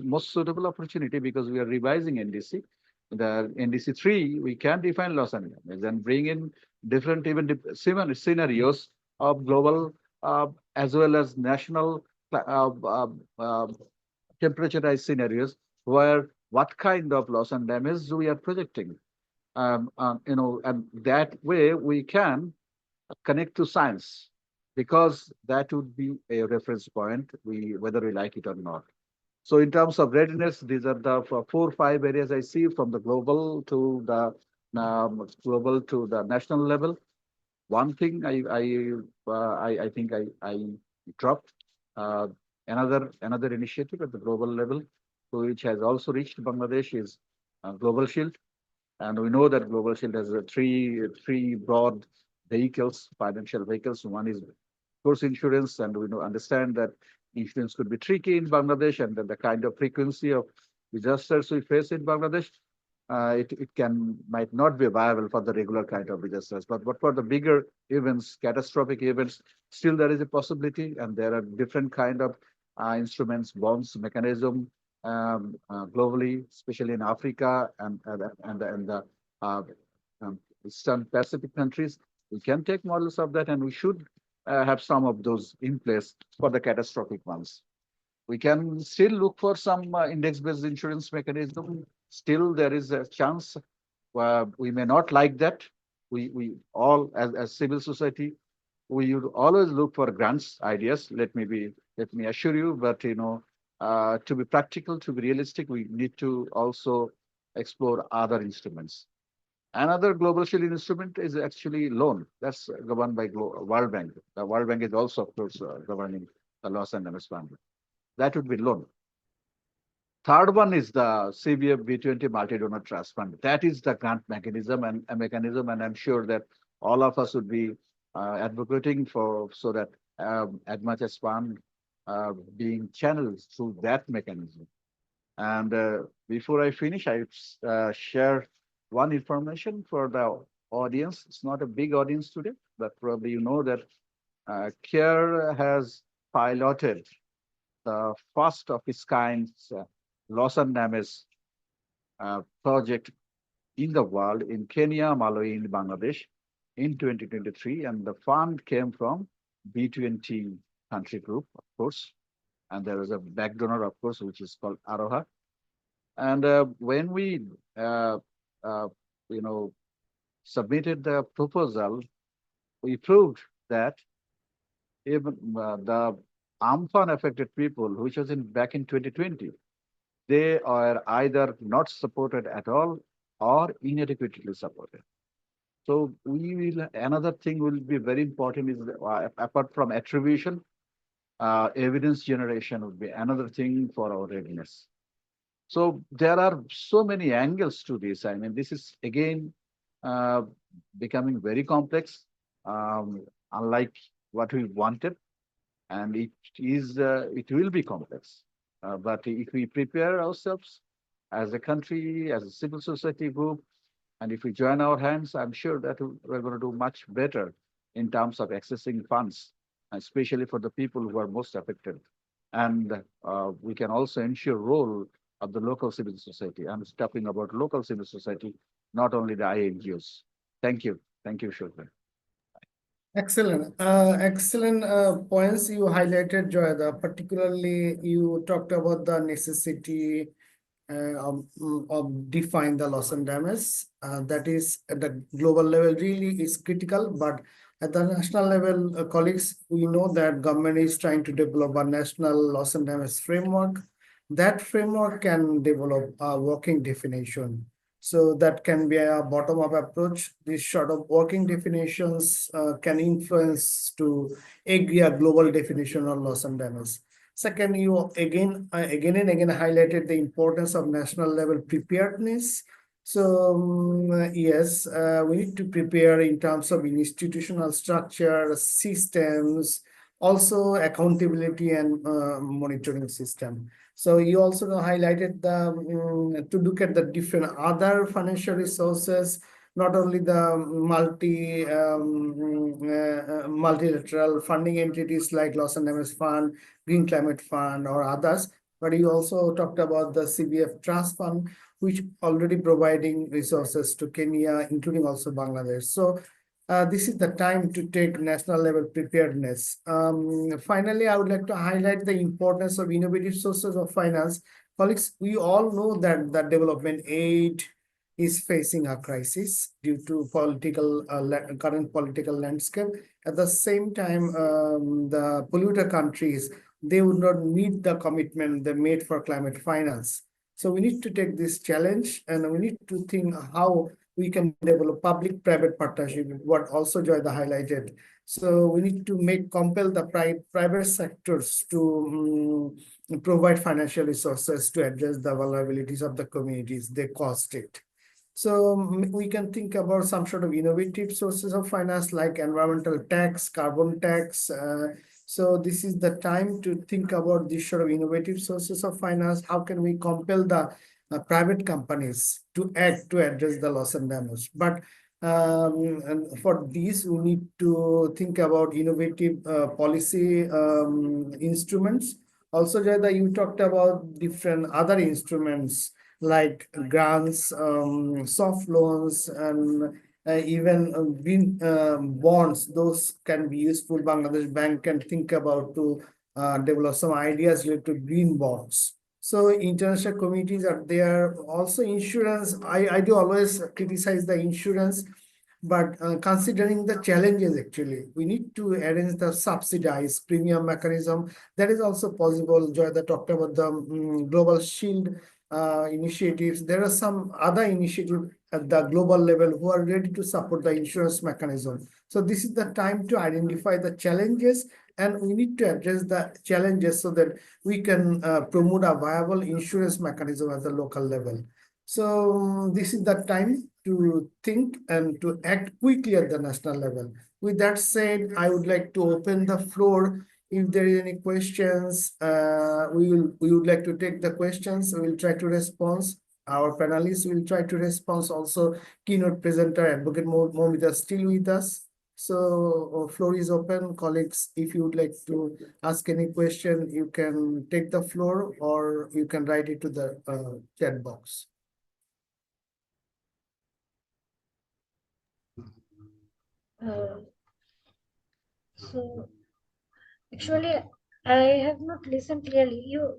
most suitable opportunity, because we are revising NDC. The NDC 3, we can define loss and damage and bring in different similar scenarios of global as well as national temperaturized scenarios, where what kind of loss and damage we are projecting. And that way we can connect to science, because that would be a reference point, whether we like it or not. So in terms of readiness, these are the 4 or 5 areas I see, from the global to the national level. One thing I think I dropped another initiative at the global level, which has also reached Bangladesh, is Global Shield. And we know that Global Shield has three broad vehicles, financial vehicles. One is, of course, insurance, and we understand that insurance could be tricky in Bangladesh, and that the kind of frequency of disasters we face in Bangladesh, it might not be viable for the regular kind of disasters. But for the bigger events, catastrophic events, still there is a possibility, and there are different kind of instruments, bonds, mechanism globally, especially in Africa and the uh, Eastern Pacific countries. We can take models of that, and we should have some of those in place for the catastrophic ones. We can still look for some index-based insurance mechanism. Still, there is a chance we may not like that. We all, as civil society, we would always look for grants ideas. Let me assure you, but to be practical, to be realistic, we need to also explore other instruments. Another global shield instrument is actually loan. That's governed by World Bank. The World Bank is also, of course, governing the loss and damage fund. That would be loan. Third one is the CBF B20 multi-donor trust fund. That is the grant mechanism and a mechanism, and I'm sure that all of us would be advocating for so that as much as fund being channeled through that mechanism. And before I finish, I share one information for the audience. It's not a big audience today, but probably you know that CARE has piloted the first of its kind loss and damage project in the world in Kenya, Malawi, and Bangladesh in 2023. And the fund came from B20 country group, of course. And there was a back donor, of course, which is called Aroha. And when we, submitted the proposal, we proved that even the Amphan affected people, which was back in 2020, they are either not supported at all or inadequately supported. So another thing will be very important is apart from attribution, evidence generation would be another thing for our readiness. So there are so many angles to this. I mean, this is again becoming very complex, unlike what we wanted, and it will be complex. But if we prepare ourselves as a country, as a civil society group, and if we join our hands, I'm sure that we're going to do much better in terms of accessing funds, especially for the people who are most affected. And we can also ensure role of the local civil society. I'm talking about local civil society, not only the INGOs. Thank you. Thank you, Shulman. Excellent. Excellent points you highlighted, Joyada. Particularly, you talked about the necessity of define the loss and damage. That is at the global level really is critical, but at the national level, colleagues, we know that government is trying to develop a national loss and damage framework. That framework can develop a working definition. So that can be a bottom-up approach. These sort of working definitions can influence to agree a global definition of loss and damage. Second, you again and again highlighted the importance of national level preparedness. So yes, we need to prepare in terms of institutional structure, systems, also accountability and monitoring system. So you also highlighted the to look at the different other financial resources, not only the multilateral funding entities like Loss and Damage Fund, Green Climate Fund, or others, but you also talked about the CBF Trust Fund, which already providing resources to Kenya, including also Bangladesh. So this is the time to take national level preparedness. Finally, I would like to highlight the importance of innovative sources of finance. Colleagues, we all know that the development aid is facing a crisis due to current political landscape. At the same time, the polluter countries, they would not meet the commitment they made for climate finance. So we need to take this challenge, and we need to think how we can develop public-private partnership, what also Joyda highlighted. So we need to compel the private sectors to provide financial resources to address the vulnerabilities of the communities they caused it. So we can think about some sort of innovative sources of finance like environmental tax, carbon tax. So this is the time to think about these sort of innovative sources of finance. How can we compel the private companies to act to address the loss and damage? But and for these, we need to think about innovative policy instruments Also, Jayada, you talked about different other instruments like grants, soft loans, and even green bonds. Those can be useful. Bangladesh Bank can think about to develop some ideas related to green bonds. So international committees are there. Also insurance, I do always criticize the insurance, but considering the challenges, actually, we need to arrange the subsidized premium mechanism. That is also possible. Joyda talked about the Global Shield initiatives. There are some other initiatives at the global level who are ready to support the insurance mechanism. So this is the time to identify the challenges, and we need to address the challenges so that we can promote a viable insurance mechanism at the local level. So this is the time to think and to act quickly at the national level. With that said, I would like to open the floor. If there is any questions, we would like to take the questions. We will try to respond. Our panelists will try to respond. Also, keynote presenter Advocate Momita still with us. So floor is open, colleagues. If you would like to ask any question, you can take the floor or you can write it to the chat box. So actually, I have not listened clearly. You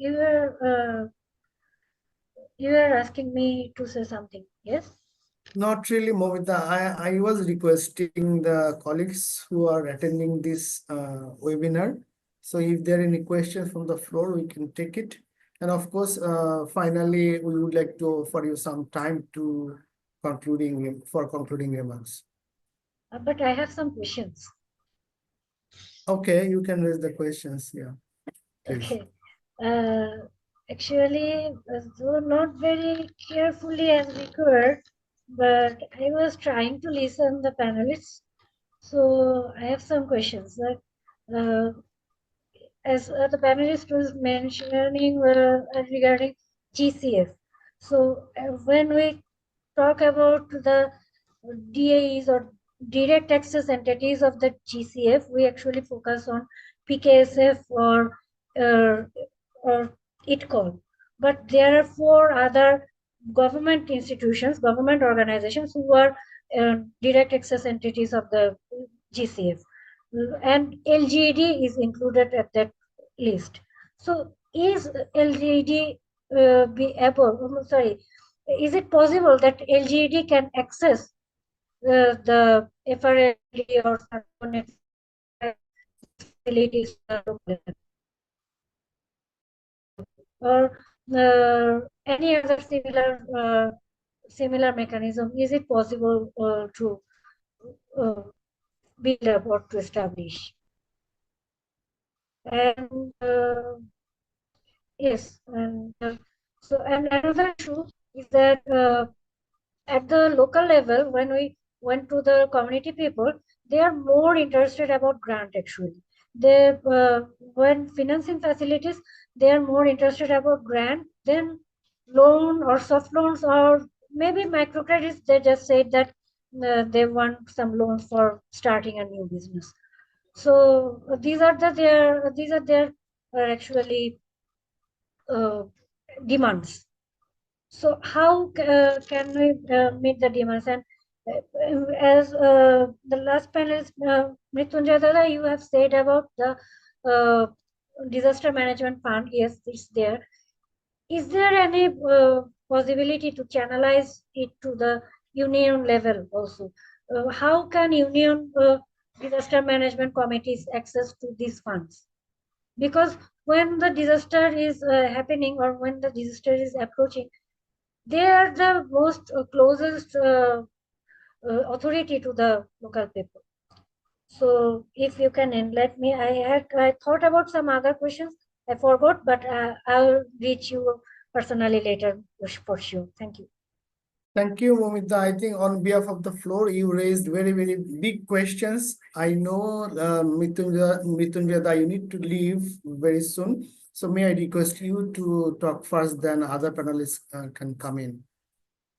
were asking me to say something, yes? Not really, Momita. I was requesting the colleagues who are attending this webinar. So if there are any questions from the floor, we can take it. And of course, finally, we would like to offer you some time to concluding remarks. But I have some questions. Okay, you can raise the questions. Yeah. Please. Okay. Actually, though not very carefully as we could, but I was trying to listen the panelists. So I have some questions. As the panelist was mentioning regarding GCF. So when we talk about the DAEs or direct access entities of the GCF, we actually focus on PKSF or ITCOL. But there are 4 other government institutions, government organizations who are direct access entities of the GCF. And LGD is included at that list. So is LGD be able, is it possible that LGD can access the FRLD or facilities or any other similar mechanism? Is it possible to build up or to establish? And yes, and so and another issue is that at the local level, when we went to the community people, they are more interested about grant actually. They when financing facilities, they are more interested about grant than loan or soft loans or maybe microcredits. They just said that they want some loans for starting a new business. So these are their actually demands. So how can we meet the demands? And as the last panelist, Mrityunjay Dada, you have said about the disaster management fund. Yes, it's there. Is there any possibility to channelize it to the union level also? How can union disaster management committees access to these funds? Because when the disaster is happening or when the disaster is approaching, they are the most closest authority to the local people. So if you can enlighten me, I thought about some other questions. I forgot, but I'll reach you personally later for sure. Thank you. Thank you, Momita. I think on behalf of the floor, you raised very, very big questions. I know, Mrityunjay, you need to leave very soon. So may I request you to talk first, then other panelists can come in.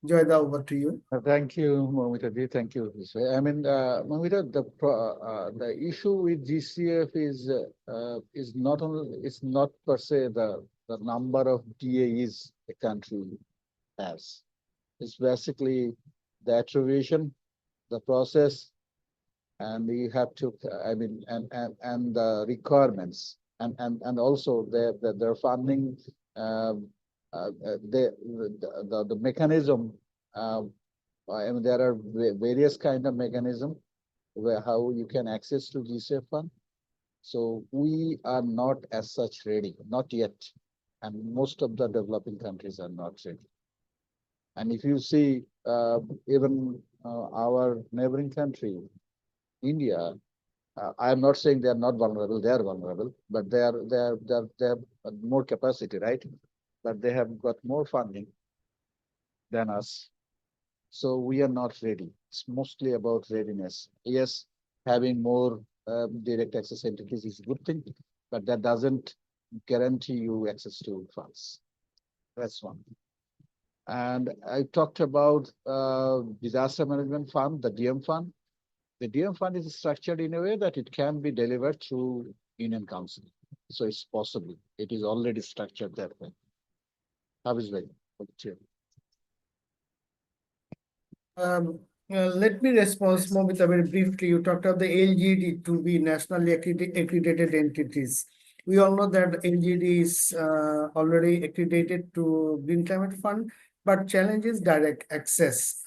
Joyda, over to you. Thank you, Momita ji. Thank you. I mean, Momita, the issue with GCF is not only, it's not per se the number of DAEs the country has. It's basically the attribution, the process, and you have to, I mean, and the requirements, and also their funding, the mechanism. I mean, there are various kind of mechanism where how you can access to GCF fund. So we are not as such ready, not yet, and most of the developing countries are not ready. And if you see, even our neighboring country, India, I am not saying they are not vulnerable; they are vulnerable, but they have more capacity, right? But they have got more funding than us. So we are not ready. It's mostly about readiness. Yes, having more direct access entities is a good thing, but that doesn't guarantee you access to funds. That's one. And I talked about disaster management fund, the DM fund. The DM fund is structured in a way that it can be delivered through Union Council. So it's possible. It is already structured that way. Hafiz bhai, over to you. Let me respond, Momita, very briefly. You talked about the LGD to be nationally accredited entities. We all know that LGD is already accredited to Green Climate Fund, but challenge is direct access.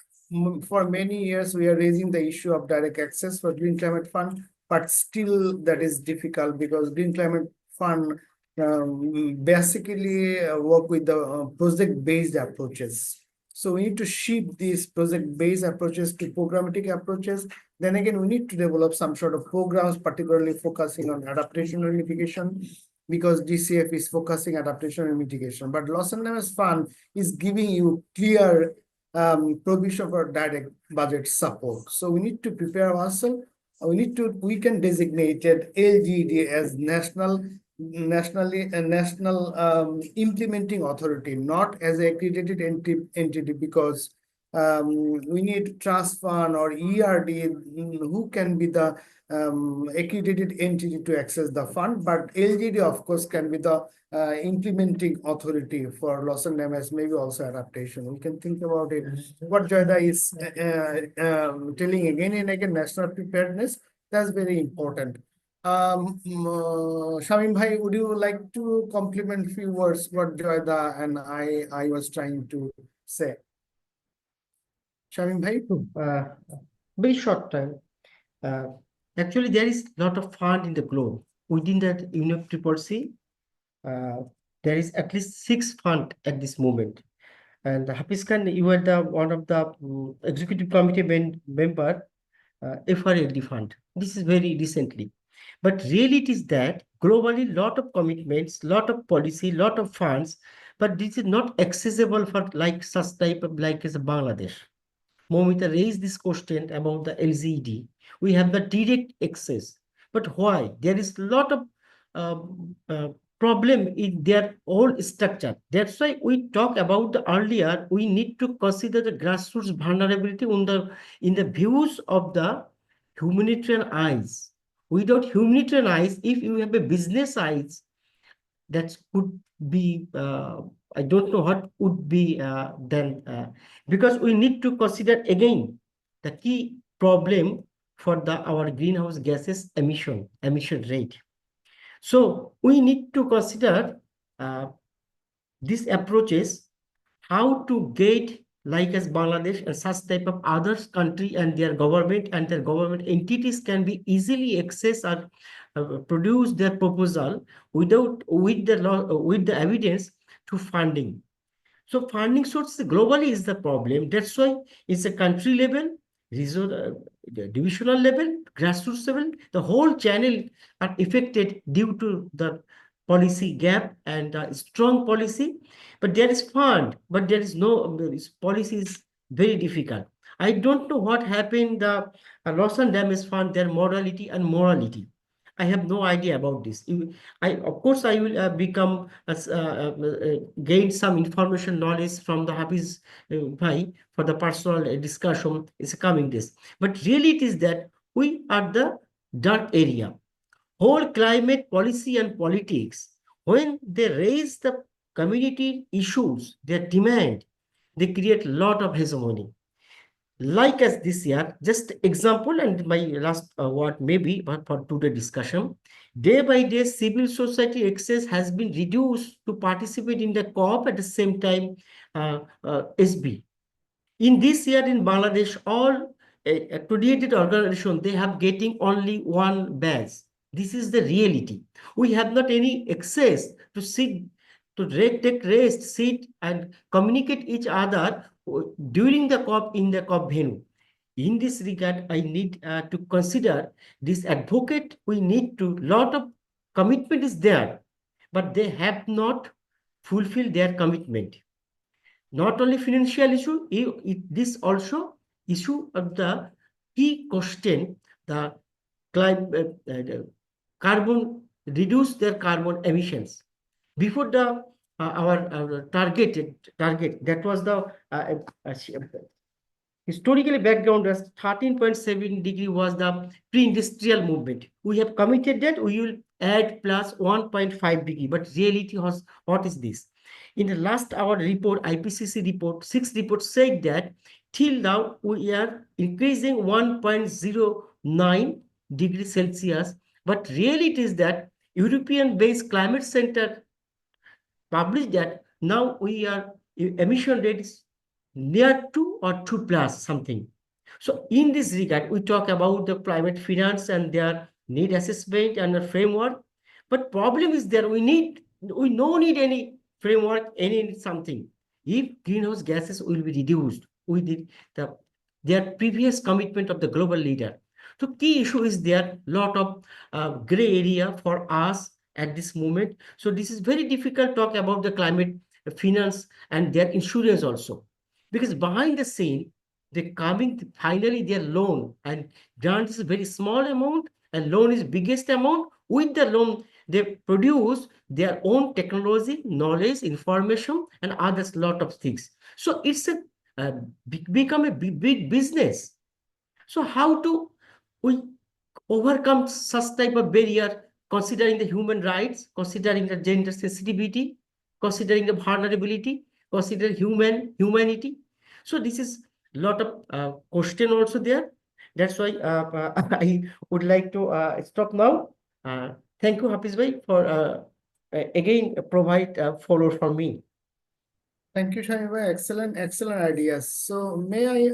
For many years, we are raising the issue of direct access for Green Climate Fund, but still that is difficult because Green Climate Fund basically work with the project-based approaches. So we need to shift these project-based approaches to programmatic approaches. Then again, we need to develop some sort of programs, particularly focusing on adaptation and mitigation, because GCF is focusing adaptation and mitigation. But loss and damage fund is giving you clear provision for direct budget support. So we need to prepare ourselves. We can designate LGD as national implementing authority, not as a accredited entity, because we need trust fund or ERD who can be the accredited entity to access the fund, but LGD of course can be the implementing authority for loss and damage, maybe also adaptation. We can think about it. What Joyda is telling again and again, national preparedness, that's very important. Shamim bhai, would you like to compliment few words what Joyda and I was trying to say? Shamim bhai? Very short time. Actually, there is a lot of fund in the globe. Within that UNFCCC, there is at least 6 funds at this moment. And Hafiz Khan, you are one of the executive committee member, FRLD fund. This is very recently. But really it is that globally lot of commitments, lot of policy, lot of funds, but this is not accessible for like such type of like as Bangladesh. Momita raised this question about the LGD. We have the direct access, but why? There is a lot of problem in their whole structure. That's why we talk about the earlier, we need to consider the grassroots vulnerability in the views of the humanitarian eyes. Without humanitarian eyes, if you have a business eyes, that could be, I don't know what would be then, because we need to consider again the key problem for our greenhouse gases emission rate. So we need to consider these approaches, how to get like as Bangladesh and such type of other country and their government entities can be easily access or produce their proposal with the evidence to funding. So funding source globally is the problem. That's why it's a country level, divisional level, grassroots level, the whole channel are affected due to the policy gap and strong policy. But there is fund, but there is no policy is very difficult. I don't know what happened. The loss and damage fund, their modality and morality. I have no idea about this. Of course, I will become gain some information knowledge from the Hafiz Bhai for the personal discussion is coming this. But really, it is that we are the dark area. Whole climate policy and politics, when they raise the community issues, their demand, they create a lot of hegemony. Like as this year, just example and my last word maybe, but for today's discussion, day by day, civil society access has been reduced to participate in the COP at the same time SB. In this year in Bangladesh, all accredited organizations, they have getting only one badge. This is the reality. We have not any access to sit, to take rest, sit and communicate each other during the COP in the COP venue. In this regard, I need to consider this advocate. We need to, lot of commitment is there, but they have not fulfilled their commitment. Not only financial issue, this also issue of the key question, the climate, carbon, reduce their carbon emissions. Before the our target that was the historically background was 13.7 degree was the pre-industrial movement. We have committed that we will add plus 1.5 degree, but reality was what is this? In the last our report, IPCC report, 6 reports said that till now we are increasing 1.09 degrees Celsius, but really it is that European-based climate center published that now we are emission rate is near 2 or 2 plus something. So in this regard, we talk about the climate finance and their need assessment and the framework. But problem is there, we no need any framework, any something. If greenhouse gases will be reduced, we did their previous commitment of the global leader. So key issue is there, lot of gray area for us at this moment. So this is very difficult to talk about the climate finance and their insurance also. Because behind the scene, they coming finally their loan and grant is a very small amount and loan is biggest amount. With the loan, they produce their own technology, knowledge, information, and others lot of things. So it's become a big business. So how do we overcome such type of barrier, considering the human rights, considering the gender sensitivity, considering the vulnerability, considering humanity? So this is a lot of question also there. That's why I would like to stop now. Thank you, Hafiz Bhai, for again provide follow for me. Thank you, Shamim bhai. Excellent ideas. So may I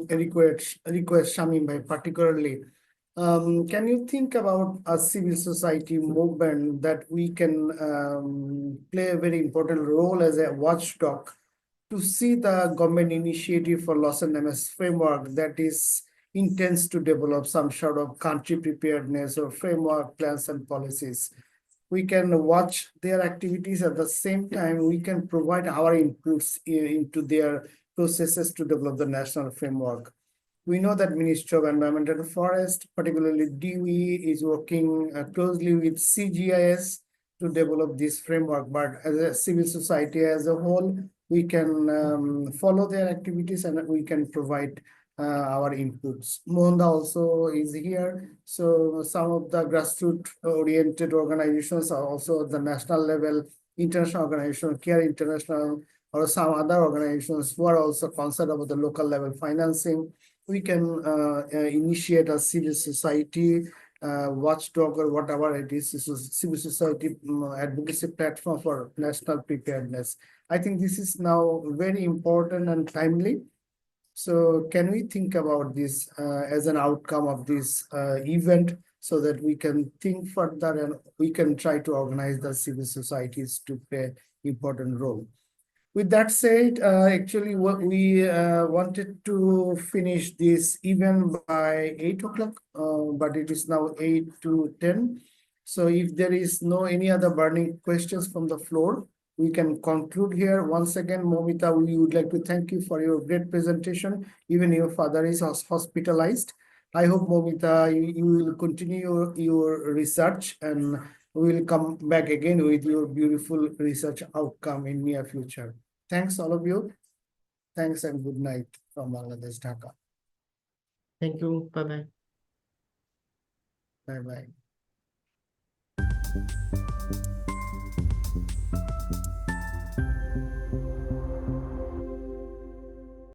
request Shamim bhai particularly, can you think about a civil society movement that we can play a very important role as a watchdog to see the government initiative for loss and damage framework that is intends to develop some sort of country preparedness or framework plans and policies? We can watch their activities at the same time. We can provide our inputs into their processes to develop the national framework. We know that Ministry of Environment and Forest, particularly DOE, is working closely with CGIS to develop this framework. But as a civil society as a whole, we can follow their activities and we can provide our inputs. Mohandas also is here. So some of the grassroots oriented organizations are also at the national level, international organization, CARE International, or some other organizations who are also concerned about the local level financing. We can initiate a civil society watchdog or whatever it is, civil society advocacy platform for national preparedness. I think this is now very important and timely. So can we think about this as an outcome of this event so that we can think further and we can try to organize the civil societies to play important role? With that said, actually what we wanted to finish this event by 8 o'clock, but it is now 8 to 10. So if there is no any other burning questions from the floor, we can conclude here. Once again, Momita, we would like to thank you for your great presentation. Even your father is hospitalized. I hope, Momita, you will continue your research and we will come back again with your beautiful research outcome in near future. Thanks, all of you. Thanks and good night from Bangladesh, Dhaka. Thank you. Bye-bye. Bye-bye.